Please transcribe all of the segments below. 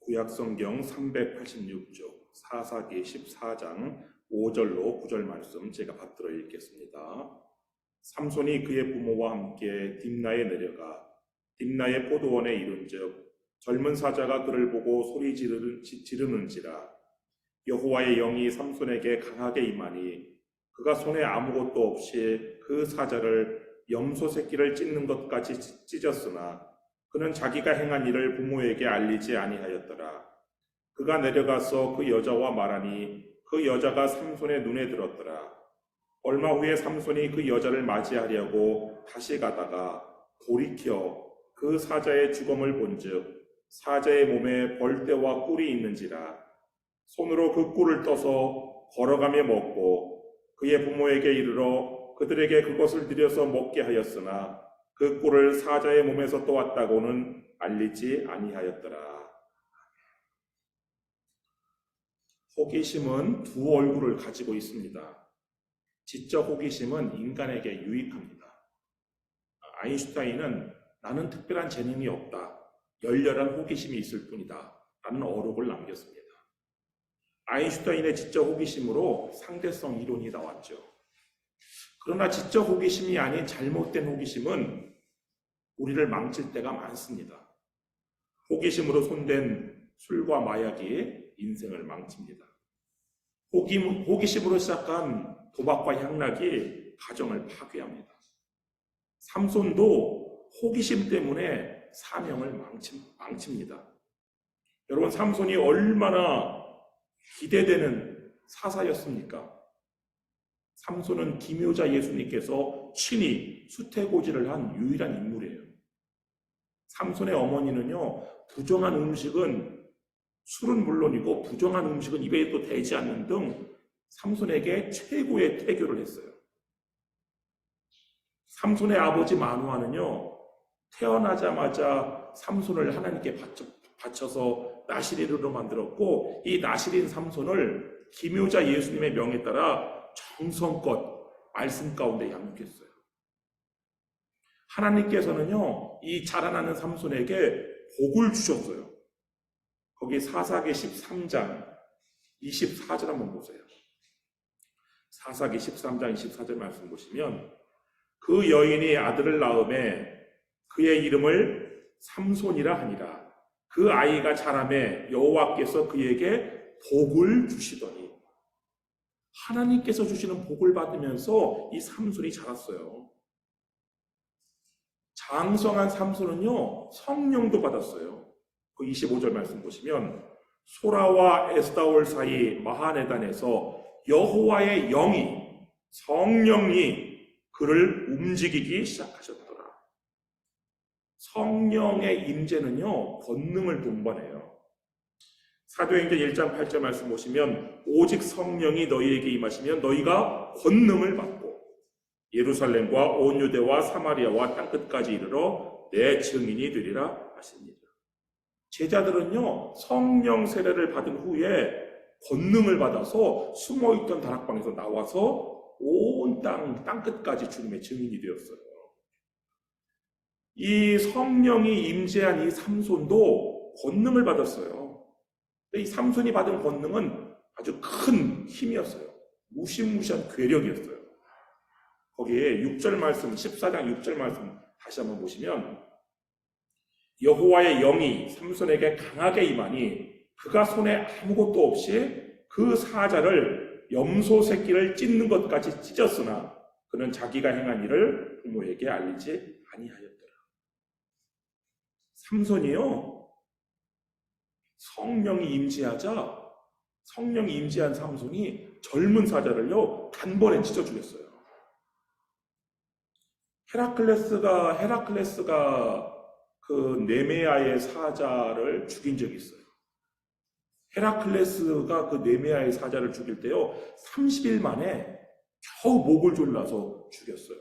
구약성경 386쪽 사사기 14장 5절로 9절 말씀 제가 받들어 읽겠습니다. 삼손이 그의 부모와 함께 딥나에 내려가 딥나의 포도원에 이른즉 젊은 사자가 그를 보고 소리 지르는지라 여호와의 영이 삼손에게 강하게 임하니 그가 손에 아무것도 없이 그 사자를 염소 새끼를 찢는 것까지 찢었으나 그는 자기가 행한 일을 부모에게 알리지 아니하였더라. 그가 내려가서 그 여자와 말하니 그 여자가 삼손의 눈에 들었더라. 얼마 후에 삼손이 그 여자를 맞이하려고 다시 가다가 돌이켜 그 사자의 죽음을 본즉 사자의 몸에 벌떼와 꿀이 있는지라. 손으로 그 꿀을 떠서 걸어가며 먹고 그의 부모에게 이르러 그들에게 그것을 들여서 먹게 하였으나 그 꿀을 사자의 몸에서 떠왔다고는 알리지 아니하였더라. 호기심은 두 얼굴을 가지고 있습니다. 지적 호기심은 인간에게 유익합니다. 아인슈타인은 나는 특별한 재능이 없다. 열렬한 호기심이 있을 뿐이다. 라는 어록을 남겼습니다. 아인슈타인의 지적 호기심으로 상대성 이론이 나왔죠. 그러나 지적 호기심이 아닌 잘못된 호기심은 우리를 망칠 때가 많습니다. 호기심으로 손댄 술과 마약이 인생을 망칩니다. 호기심으로 시작한 도박과 향락이 가정을 파괴합니다. 삼손도 호기심 때문에 사명을 망칩니다. 여러분, 삼손이 얼마나 기대되는 사사였습니까? 삼손은 기묘자 예수님께서 친히 수태고지를 한 유일한 인물이에요. 삼손의 어머니는요, 부정한 음식은 술은 물론이고 부정한 음식은 입에 또 대지 않는 등 삼손에게 최고의 태교를 했어요. 삼손의 아버지 마누아는요, 태어나자마자 삼손을 하나님께 바쳐서 나시린으로 만들었고 이 나시린 삼손을 기묘자 예수님의 명에 따라 정성껏 말씀 가운데 양육했어요. 하나님께서는요, 이 자라나는 삼손에게 복을 주셨어요. 거기 사사기 13장 24절 한번 보세요. 사사기 13장 24절 말씀 보시면 그 여인이 아들을 낳음에 그의 이름을 삼손이라 하니라. 그 아이가 자라매 여호와께서 그에게 복을 주시더니 하나님께서 주시는 복을 받으면서 이 삼손이 자랐어요. 장성한 삼손은요, 성령도 받았어요. 그 25절 말씀 보시면 소라와 에스다올 사이 마하네단에서 여호와의 영이 성령이 그를 움직이기 시작하셨더라. 성령의 임재는요, 권능을 동반해요. 사도행전 1장 8절 말씀 보시면 오직 성령이 너희에게 임하시면 너희가 권능을 받고 예루살렘과 온 유대와 사마리아와 땅끝까지 이르러 내 증인이 되리라 하십니다. 제자들은요, 성령 세례를 받은 후에 권능을 받아서 숨어있던 다락방에서 나와서 온 땅끝까지 주님의 증인이 되었어요. 이 성령이 임재한 이 삼손도 권능을 받았어요. 이 삼손이 받은 권능은 아주 큰 힘이었어요. 무시무시한 괴력이었어요. 거기에 6절 말씀, 14장 6절 말씀 다시 한번 보시면 여호와의 영이 삼손에게 강하게 임하니 그가 손에 아무것도 없이 그 사자를 염소 새끼를 찢는 것까지 찢었으나 그는 자기가 행한 일을 부모에게 알리지 아니하였더라. 삼손이요, 성령이 임재한 삼손이 젊은 사자를요, 단번에 찢어 죽였어요. 헤라클레스가 그 네메아의 사자를 죽인 적이 있어요. 헤라클레스가 그 네메아의 사자를 죽일 때요, 30일 만에 겨우 목을 졸라서 죽였어요.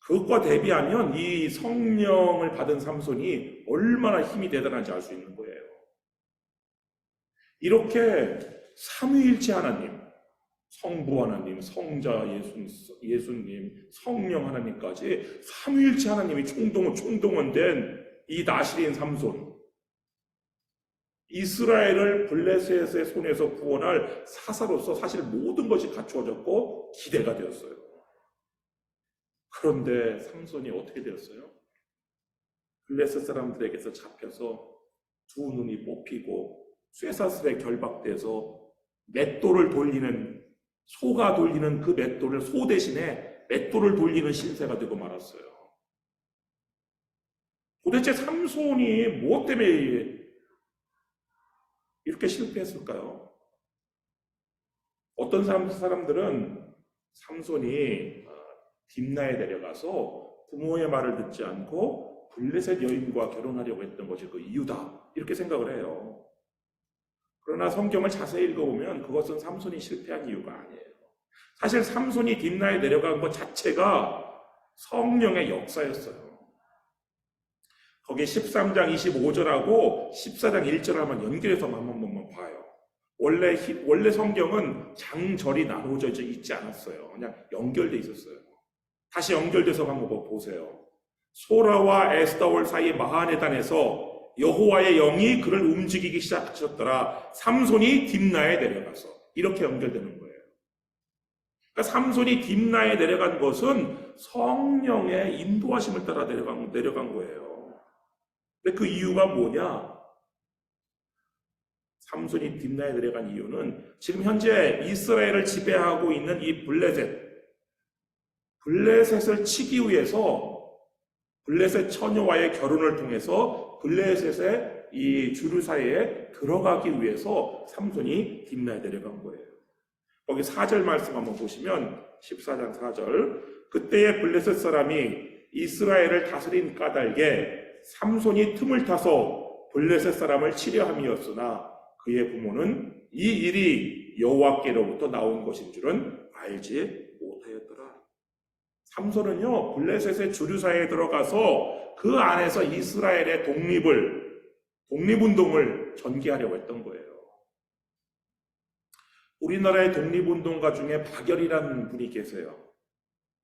그것과 대비하면 이 성령을 받은 삼손이 얼마나 힘이 대단한지 알 수 있는 거예요. 이렇게 삼위일체 하나님, 성부 하나님, 성자 예수님, 성령 하나님까지 삼위일체 하나님이 총동원된 이 나시린 삼손, 이스라엘을 블레셋의 손에서 구원할 사사로서 사실 모든 것이 갖추어졌고 기대가 되었어요. 그런데 삼손이 어떻게 되었어요? 블레셋 사람들에게서 잡혀서 두 눈이 뽑히고 쇠사슬에 결박돼서 맷돌을 돌리는, 소가 돌리는 그 맷돌을 소 대신에 맷돌을 돌리는 신세가 되고 말았어요. 도대체 삼손이 무엇 때문에 이렇게 실패했을까요? 어떤 사람들은 삼손이 딥나에 내려가서 부모의 말을 듣지 않고 블레셋 여인과 결혼하려고 했던 것이 그 이유다, 이렇게 생각을 해요. 그러나 성경을 자세히 읽어보면 그것은 삼손이 실패한 이유가 아니에요. 사실 삼손이 딥나에 내려간 것 자체가 성령의 역사였어요. 거기 13장 25절하고 14장 1절을 한번 연결해서 한번 봐요. 원래 성경은 장절이 나누어져 있지 않았어요. 그냥 연결돼 있었어요. 다시 연결돼서 한번 보세요. 소라와 에스타올 사이 마하네단에서 여호와의 영이 그를 움직이기 시작하셨더라. 삼손이 딥나에 내려가서, 이렇게 연결되는 거예요. 그러니까 삼손이 딥나에 내려간 것은 성령의 인도하심을 따라 내려간 거예요. 근데 그 이유가 뭐냐? 삼손이 딥나에 내려간 이유는 지금 현재 이스라엘을 지배하고 있는 이 블레셋을 치기 위해서 블레셋 처녀와의 결혼을 통해서 블레셋의 이 주류 사이에 들어가기 위해서 삼손이 딥나에 내려간 거예요. 거기 4절 말씀 한번 보시면 14장 4절, 그때의 블레셋 사람이 이스라엘을 다스린 까닭에 삼손이 틈을 타서 블레셋 사람을 치려 함이었으나 그의 부모는 이 일이 여호와께로부터 나온 것인 줄은 알지 못하였더라. 삼손은요, 블레셋의 주류사에 들어가서 그 안에서 이스라엘의 독립운동을 전개하려고 했던 거예요. 우리나라의 독립운동가 중에 박열이라는 분이 계세요.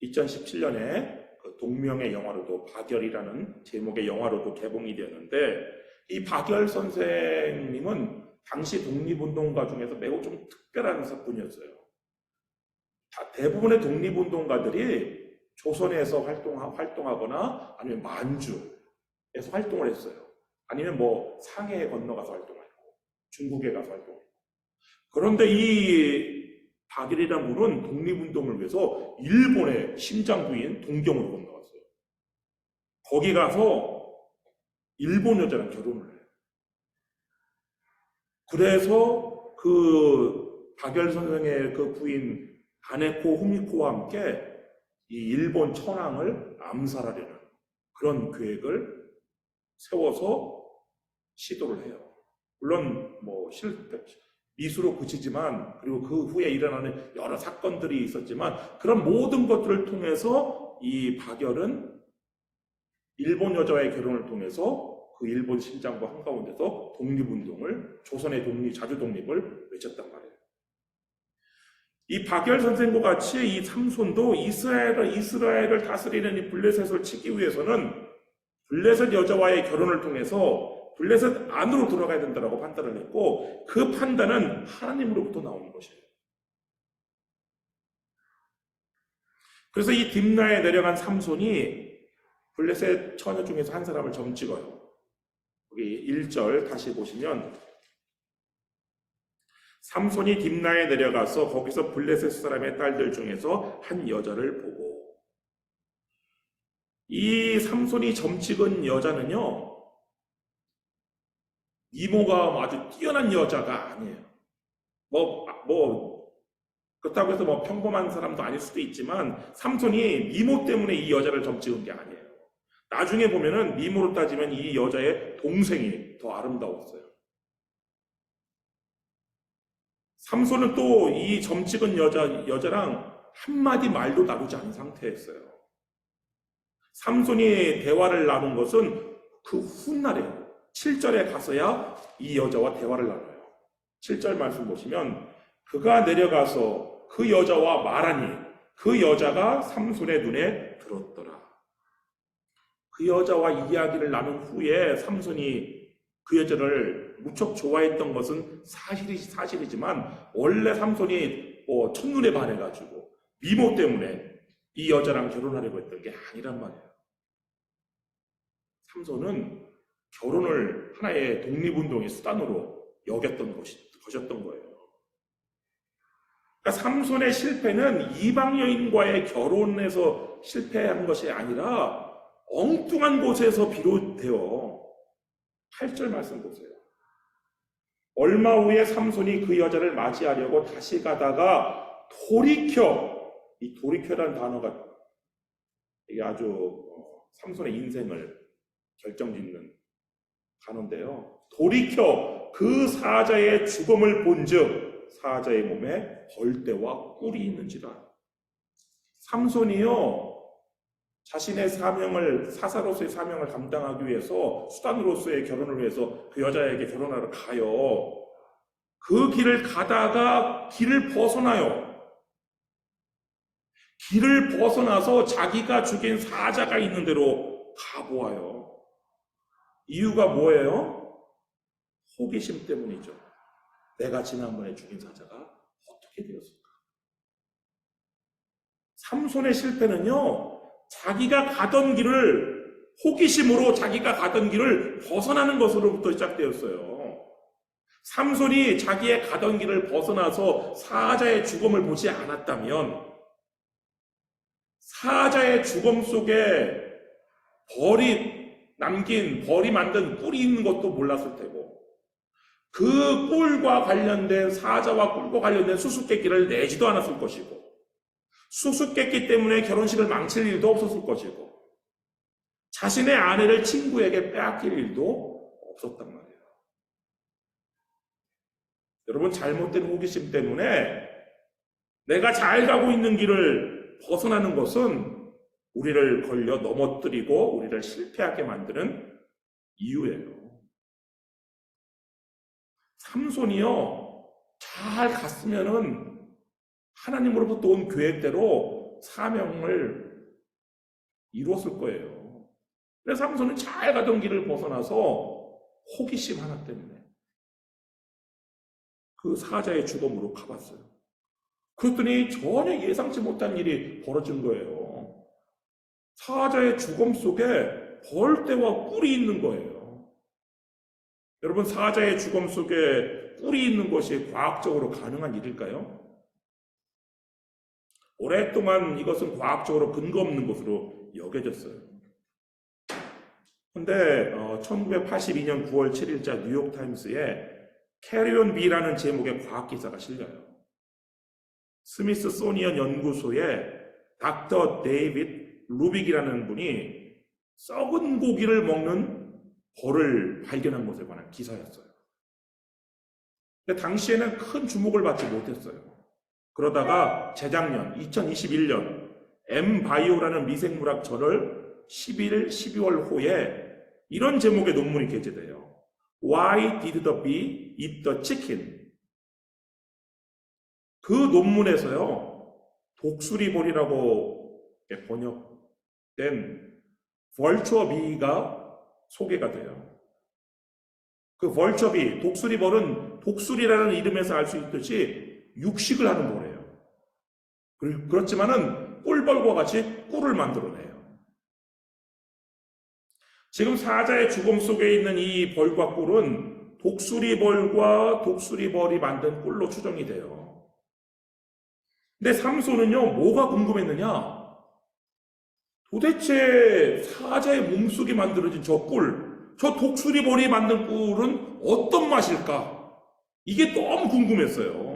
2017년에 그 동명의 영화로도, 박열이라는 제목의 영화로도 개봉이 되었는데, 이 박열 선생님은 당시 독립운동가 중에서 매우 좀 특별한 분이었어요. 대부분의 독립운동가들이 조선에서 활동하거나 아니면 만주에서 활동을 했어요. 아니면 상해에 건너가서 활동했고 중국에 가서 활동했고. 그런데 이 박일이라는 분은 독립운동을 위해서 일본의 심장부인 동경으로 건너갔어요. 거기 가서 일본 여자랑 결혼을 해요. 그래서 그 박열 선생의 그 부인 가네코 후미코와 함께 이 일본 천황을 암살하려는 그런 계획을 세워서 시도를 해요. 물론 미수로 그치지만, 그리고 그 후에 일어나는 여러 사건들이 있었지만, 그런 모든 것들을 통해서 이 박열은 일본 여자와의 결혼을 통해서 그 일본 신장과 한가운데서 독립운동을, 조선의 자주 독립을 외쳤단 말이에요. 이 박열 선생과 같이 이 삼손도 이스라엘을 다스리는 이 블레셋을 치기 위해서는 블레셋 여자와의 결혼을 통해서 블레셋 안으로 들어가야 된다고 판단을 했고, 그 판단은 하나님으로부터 나오는 것이에요. 그래서 이 딥나에 내려간 삼손이 블레셋 처녀 중에서 한 사람을 점찍어요. 여기 1절 다시 보시면, 삼손이 딥나에 내려가서 거기서 블레셋 사람의 딸들 중에서 한 여자를 보고, 이 삼손이 점찍은 여자는요, 미모가 아주 뛰어난 여자가 아니에요. 그렇다고 해서 평범한 사람도 아닐 수도 있지만, 삼손이 미모 때문에 이 여자를 점찍은 게 아니에요. 나중에 보면은 미모로 따지면 이 여자의 동생이 더 아름다웠어요. 삼손은 또 이 점찍은 여자랑 한마디 말도 나누지 않은 상태였어요. 삼손이 대화를 나눈 것은 그 훗날이에요. 7절에 가서야 이 여자와 대화를 나눠요. 7절 말씀 보시면, 그가 내려가서 그 여자와 말하니 그 여자가 삼손의 눈에 들었더라. 그 여자와 이야기를 나눈 후에 삼손이 그 여자를 무척 좋아했던 것은 사실이지만 원래 삼손이 첫눈에 반해가지고 미모 때문에 이 여자랑 결혼하려고 했던 게 아니란 말이에요. 삼손은 결혼을 하나의 독립운동의 수단으로 여겼던 것이었던 거예요. 그러니까 삼손의 실패는 이방 여인과의 결혼에서 실패한 것이 아니라 엉뚱한 곳에서 비롯되어 8절 말씀 보세요. 얼마 후에 삼손이 그 여자를 맞이하려고 다시 가다가 이 돌이켜라는 단어가 이게 아주 삼손의 인생을 결정짓는 단어인데요. 돌이켜 그 사자의 죽음을 본즉 사자의 몸에 벌떼와 꿀이 있는지라. 삼손이요, 자신의 사사로서의 사명을 감당하기 위해서 수단으로서의 결혼을 위해서 그 여자에게 결혼하러 가요. 그 길을 가다가 길을 벗어나요. 길을 벗어나서 자기가 죽인 사자가 있는 데로 가보아요. 이유가 뭐예요? 호기심 때문이죠. 내가 지난번에 죽인 사자가 어떻게 되었을까? 삼손의 실패는요, 자기가 가던 길을, 호기심으로 자기가 가던 길을 벗어나는 것으로부터 시작되었어요. 삼손이 자기의 가던 길을 벗어나서 사자의 죽음을 보지 않았다면 사자의 죽음 속에 벌이 만든 꿀이 있는 것도 몰랐을 테고, 그 꿀과 관련된, 사자와 꿀과 관련된 수수께끼를 내지도 않았을 것이고, 수수께끼 때문에 결혼식을 망칠 일도 없었을 것이고, 자신의 아내를 친구에게 빼앗길 일도 없었단 말이에요. 여러분, 잘못된 호기심 때문에 내가 잘 가고 있는 길을 벗어나는 것은 우리를 걸려 넘어뜨리고 우리를 실패하게 만드는 이유예요. 삼손이요, 잘 갔으면은 하나님으로부터 온 계획대로 사명을 이루었을 거예요. 그래서 삼손은 잘 가던 길을 벗어나서 호기심 하나 때문에 그 사자의 죽음으로 가봤어요. 그랬더니 전혀 예상치 못한 일이 벌어진 거예요. 사자의 죽음 속에 벌떼와 꿀이 있는 거예요. 여러분, 사자의 죽음 속에 꿀이 있는 것이 과학적으로 가능한 일일까요? 오랫동안 이것은 과학적으로 근거 없는 것으로 여겨졌어요. 그런데 1982년 9월 7일자 뉴욕타임스에 Carry on B라는 제목의 과학기사가 실려요. 스미스소니언 연구소의 닥터 데이빗 루빅이라는 분이 썩은 고기를 먹는 벌을 발견한 것에 관한 기사였어요. 근데 당시에는 큰 주목을 받지 못했어요. 그러다가 재작년 2021년 엠바이오라는 미생물학 저널 11, 12월 호에 이런 제목의 논문이 게재돼요. Why did the bee eat the chicken? 그 논문에서요, 독수리벌이라고 번역된 벌처 비가 소개가 돼요. 그 벌처 비, 독수리벌은 독수리라는 이름에서 알 수 있듯이 육식을 하는 벌이에요. 그렇지만은 꿀벌과 같이 꿀을 만들어내요. 지금 사자의 죽음 속에 있는 이 벌과 꿀은 독수리벌과 독수리벌이 만든 꿀로 추정이 돼요. 근데 삼손은요, 뭐가 궁금했느냐? 도대체 사자의 몸속에 만들어진 저 꿀, 저 독수리벌이 만든 꿀은 어떤 맛일까? 이게 너무 궁금했어요.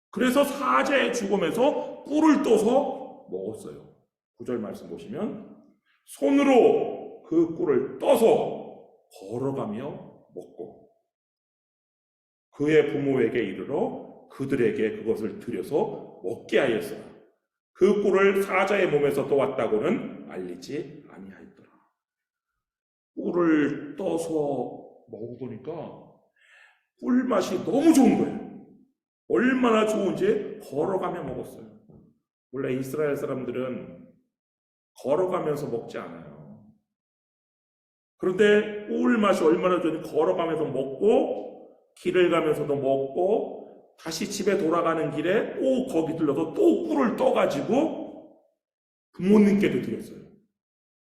그래서 사자의 죽음에서 꿀을 떠서 먹었어요. 9절 말씀 보시면 손으로 그 꿀을 떠서 걸어가며 먹고 그의 부모에게 이르러 그들에게 그것을 들여서 먹게 하였으나 그 꿀을 사자의 몸에서 떠왔다고는 알리지 아니하였더라. 꿀을 떠서 먹어보니까 꿀맛이 너무 좋은 거예요. 얼마나 좋은지 걸어가며 먹었어요. 원래 이스라엘 사람들은 걸어가면서 먹지 않아요. 그런데 꿀맛이 얼마나 좋은지 걸어가면서 먹고 길을 가면서도 먹고 다시 집에 돌아가는 길에 꼭 거기 들러서 또 꿀을 떠가지고 부모님께도 드렸어요.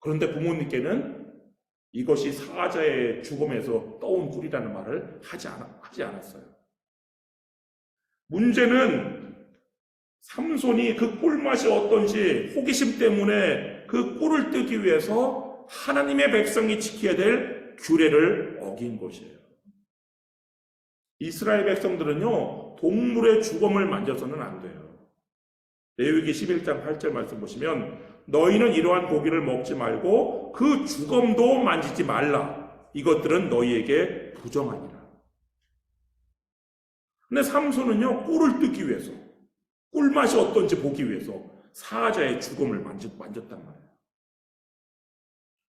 그런데 부모님께는 이것이 사자의 죽음에서 떠온 꿀이라는 말을 하지 않았어요. 문제는 삼손이 그 꿀맛이 어떤지 호기심 때문에 그 꿀을 뜨기 위해서 하나님의 백성이 지켜야 될 규례를 어긴 것이에요. 이스라엘 백성들은요, 동물의 죽음을 만져서는 안 돼요. 레위기 11장 8절 말씀 보시면 너희는 이러한 고기를 먹지 말고 그 죽음도 만지지 말라. 이것들은 너희에게 부정하니라. 근데 삼손은요, 꿀을 뜨기 위해서, 꿀맛이 어떤지 보기 위해서 사자의 죽음을 만졌단 말이에요.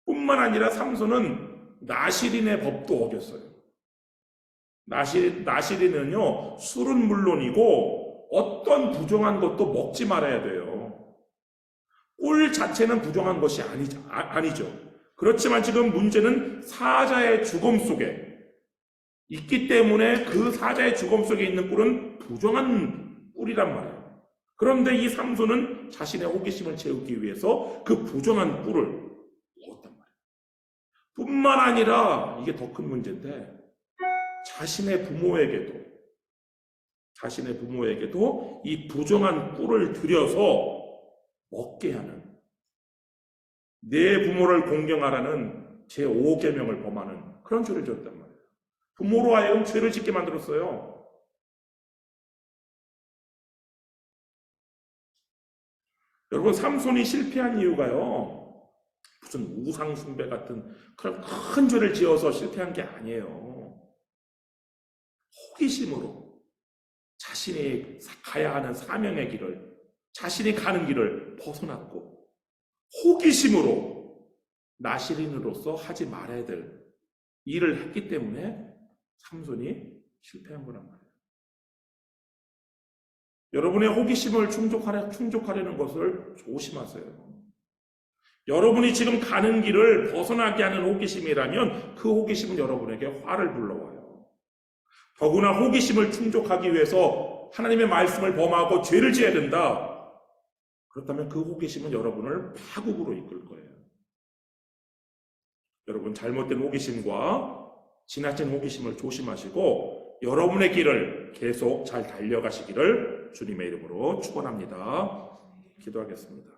뿐만 아니라 삼손은 나시린의 법도 어겼어요. 나시린은요, 술은 물론이고 어떤 부정한 것도 먹지 말아야 돼요. 꿀 자체는 부정한 것이 아니죠. 그렇지만 지금 문제는 사자의 죽음 속에 있기 때문에 그 사자의 죽음 속에 있는 꿀은 부정한 꿀이란 말이에요. 그런데 이 삼손은 자신의 호기심을 채우기 위해서 그 부정한 꿀을 먹었단 말이에요. 뿐만 아니라 이게 더 큰 문제인데 자신의 부모에게도 이 부정한 꿀을 들여서 먹게 하는, 내 부모를 공경하라는 제5계명을 범하는 그런 죄를 졌단 말이에요. 부모로 하여금 죄를 짓게 만들었어요. 여러분, 삼손이 실패한 이유가요, 무슨 우상 숭배 같은 그런 큰 죄를 지어서 실패한 게 아니에요. 호기심으로 자신이 가야 하는 사명의 길을, 자신이 가는 길을 벗어났고, 호기심으로 나시린으로서 하지 말아야 될 일을 했기 때문에 삼손이 실패한 거란 말이에요. 여러분의 호기심을 충족하려는 것을 조심하세요. 여러분이 지금 가는 길을 벗어나게 하는 호기심이라면 그 호기심은 여러분에게 화를 불러와요. 더구나 호기심을 충족하기 위해서 하나님의 말씀을 범하고 죄를 지어야 된다. 그렇다면 그 호기심은 여러분을 파국으로 이끌 거예요. 여러분, 잘못된 호기심과 지나친 호기심을 조심하시고 여러분의 길을 계속 잘 달려가시기를 주님의 이름으로 축원합니다. 기도하겠습니다.